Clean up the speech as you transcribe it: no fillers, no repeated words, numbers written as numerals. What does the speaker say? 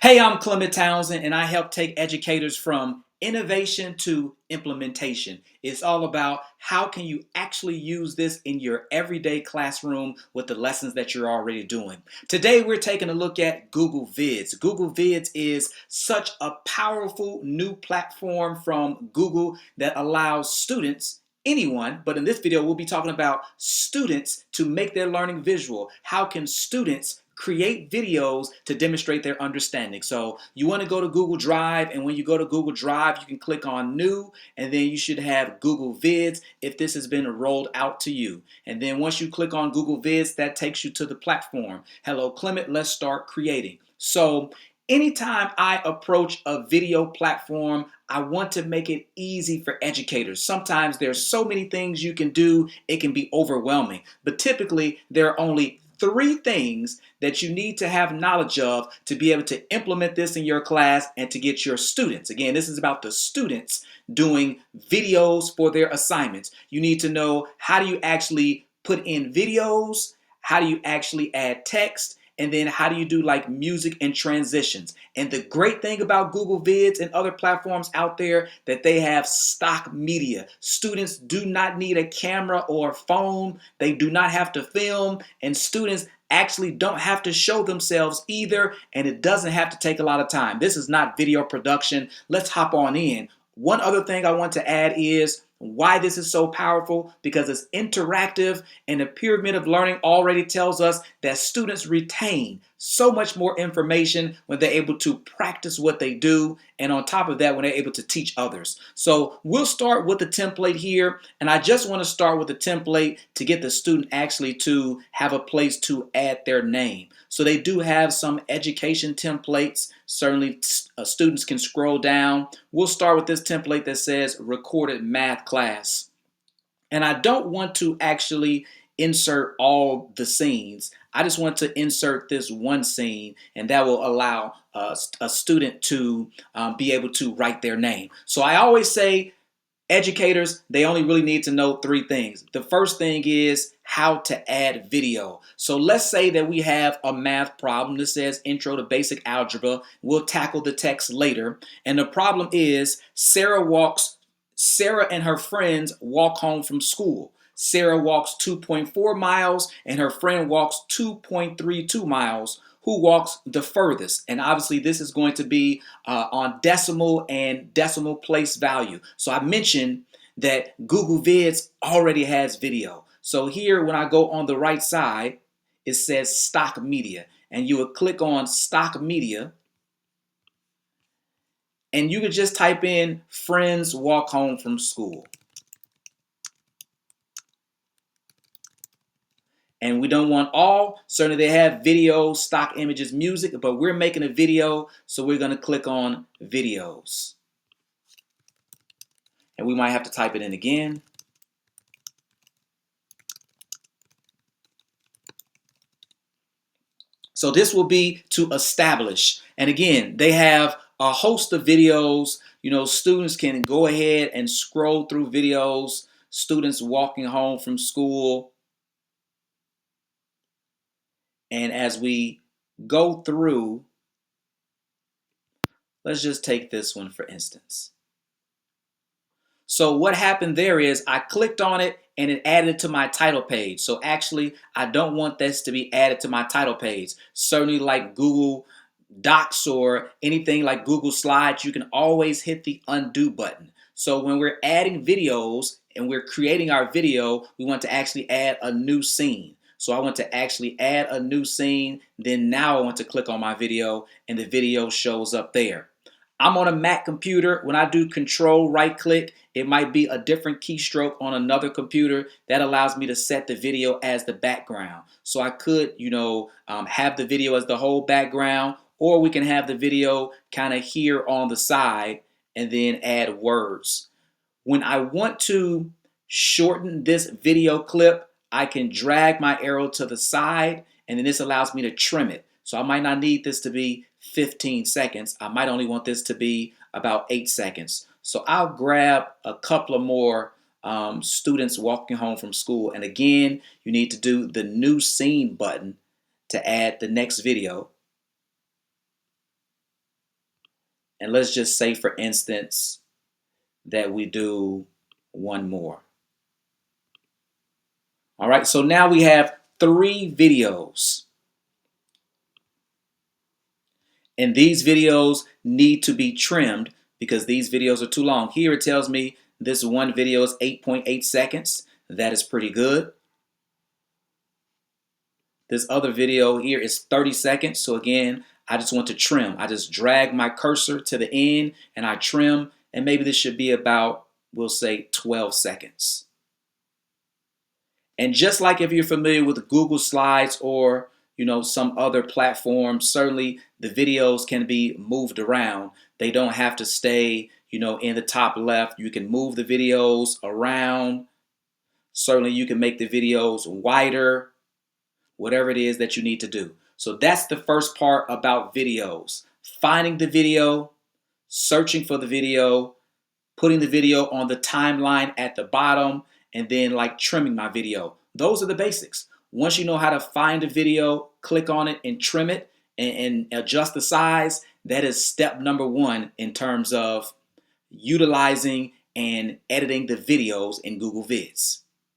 Hey, I'm Clement Townsend, and I help take educators from innovation to implementation. It's all about how can you actually use this in your everyday classroom with the lessons that you're already doing. Today, we're taking a look at Google Vids. Google Vids is such a powerful new platform from Google that allows students anyone, but in this video, we'll be talking about students to make their learning visual. How can students create videos to demonstrate their understanding? So you want to go to Google Drive, and when you go to Google Drive, you can click on New, and then you should have Google Vids if this has been rolled out to you. And then once you click on Google Vids, that takes you to the platform. Hello, Clement, let's start creating. So anytime I approach a video platform, I want to make it easy for educators. Sometimes there's so many things you can do, it can be overwhelming. But typically, there are only three things that you need to have knowledge of to be able to implement this in your class and to get your students. Again, this is about the students doing videos for their assignments. You need to know, how do you actually put in videos? How do you actually add text? And then how do you do like music and transitions? And the great thing about Google Vids and other platforms out there, that they have stock media. Students do not need a camera or a phone. They do not have to film, and students actually don't have to show themselves either, and it doesn't have to take a lot of time. This is not video production. Let's hop on in. One other thing I want to add is why this is so powerful: because it's interactive, and the pyramid of learning already tells us that students retain so much more information when they're able to practice what they do, and on top of that, when they're able to teach others. So we'll start with the template here, and I just want to start with the template to get the student actually to have a place to add their name. So they do have some education templates. Certainly students can scroll down. We'll start with this template that says recorded math class. And I don't want to actually insert all the scenes. I just want to insert this one scene, and that will allow a student to be able to write their name. So I always say, educators, they only really need to know three things. The first thing is how to add video. So let's say that we have a math problem that says Intro to Basic Algebra. We'll tackle the text later. And the problem is Sarah and her friends walk home from school. Sarah walks 2.4 miles and her friend walks 2.32 miles. Who walks the furthest? And obviously this is going to be on decimal and decimal place value. So I mentioned that Google Vids already has video. So here, when I go on the right side, it says stock media, and you would click on stock media, and you could just type in friends walk home from school. And we don't want all. Certainly they have video, stock images, music, but we're making a video, so we're going to click on videos. And we might have to type it in again. So this will be to establish. And again, they have a host of videos. You know, students can go ahead and scroll through videos, students walking home from school. And as we go through, let's just take this one for instance. So what happened there is I clicked on it and it added it to my title page. So actually, I don't want this to be added to my title page. Certainly like Google Docs or anything like Google Slides, you can always hit the undo button. So when we're adding videos and we're creating our video, we want to actually add a new scene. So I want to actually add a new scene. Then now I want to click on my video and the video shows up there. I'm on a Mac computer. When I do control right click, it might be a different keystroke on another computer that allows me to set the video as the background. So I could, have the video as the whole background, or we can have the video kind of here on the side and then add words. When I want to shorten this video clip, I can drag my arrow to the side, and then this allows me to trim it. So I might not need this to be 15 seconds. I might only want this to be about 8 seconds. So I'll grab a couple of more students walking home from school. And again, you need to do the new scene button to add the next video. And let's just say, for instance, that we do one more. All right, so now we have 3 videos. And these videos need to be trimmed because these videos are too long. Here it tells me this one video is 8.8 seconds. That is pretty good. This other video here is 30 seconds. So again, I just want to trim. I just drag my cursor to the end and I trim. And maybe this should be about, we'll say 12 seconds. And just like if you're familiar with Google Slides or some other platform, certainly the videos can be moved around. They don't have to stay in the top left. You can move the videos around. Certainly you can make the videos wider, whatever it is that you need to do. So that's the first part about videos. Finding the video, searching for the video, putting the video on the timeline at the bottom, and then trimming my video. Those are the basics. Once you know how to find a video, click on it and trim it and adjust the size, that is step number 1 in terms of utilizing and editing the videos in Google Vids.